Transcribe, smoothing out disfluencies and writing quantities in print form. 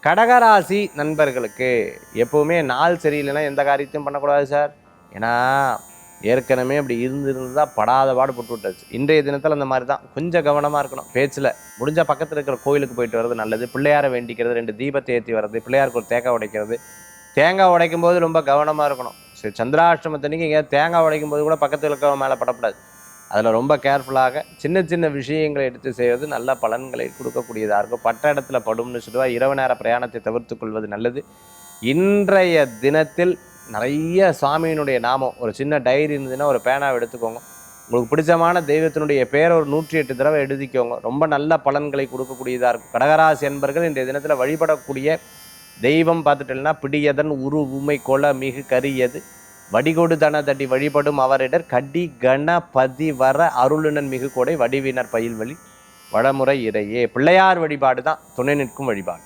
கடகராசி நண்பர்களுக்கு எப்போவுமே நாள் சரியில்லைன்னா எந்த காரியத்தையும் பண்ணக்கூடாது சார். ஏன்னா ஏற்கனவே அப்படி இருந்திருந்தால் படாத பாடு போட்டு விட்டாச்சு. இன்றைய தினத்தில் அந்த மாதிரி தான், கொஞ்சம் கவனமாக இருக்கணும் பேச்சில். முடிஞ்ச பக்கத்தில் இருக்கிற கோயிலுக்கு போயிட்டு வர்றது நல்லது. பிள்ளையாரை வேண்டிக்கிறது, 2 தீபத்தை ஏற்றி வர்றது, பிள்ளையாருக்கு ஒரு தேங்காய் உடைக்கிறது. தேங்காய் உடைக்கும் போது ரொம்ப கவனமாக இருக்கணும். சரி, சந்திராஷ்டமத்தன்னைக்கு எங்கேயாவது தேங்காய் உடைக்கும் போது கூட பக்கத்தில் இருக்கிற மேலே படப்படாது. அதில் ரொம்ப கேர்ஃபுல்லாக சின்ன சின்ன விஷயங்களை எடுத்து செய்வது நல்ல பலன்களை கொடுக்கக்கூடியதாக இருக்கும். பட்ட இடத்துல படும்னு சொல்லுவாள். இரவு நேர பிரயாணத்தை தவிர்த்து கொள்வது நல்லது. இன்றைய தினத்தில் நிறைய சுவாமியினுடைய நாமம், ஒரு சின்ன டைரி இருந்ததுன்னா ஒரு பேனாவை எடுத்துக்கோங்க. உங்களுக்கு பிடிச்சமான தெய்வத்தினுடைய பேரை ஒரு 108 தடவை எழுதிக்கோங்க. ரொம்ப நல்ல பலன்களை கொடுக்கக்கூடியதாக இருக்கும். கடகராசி என்பர்கள் இன்றைய தினத்தில் வழிபடக்கூடிய தெய்வம் பார்த்துட்டேன்னா பிடியதன் உரு உமை கொல மிகு கரியது வடிகொடு தன தட்டி வழிபடும் அவரிடர் கடி கணபதி வர அருளுனன் மிகு கொடை வடிவினர் பயில்வழி வடமுறை இறையே. பிள்ளையார் வழிபாடு தான் துணை நிற்கும் வழிபாடு.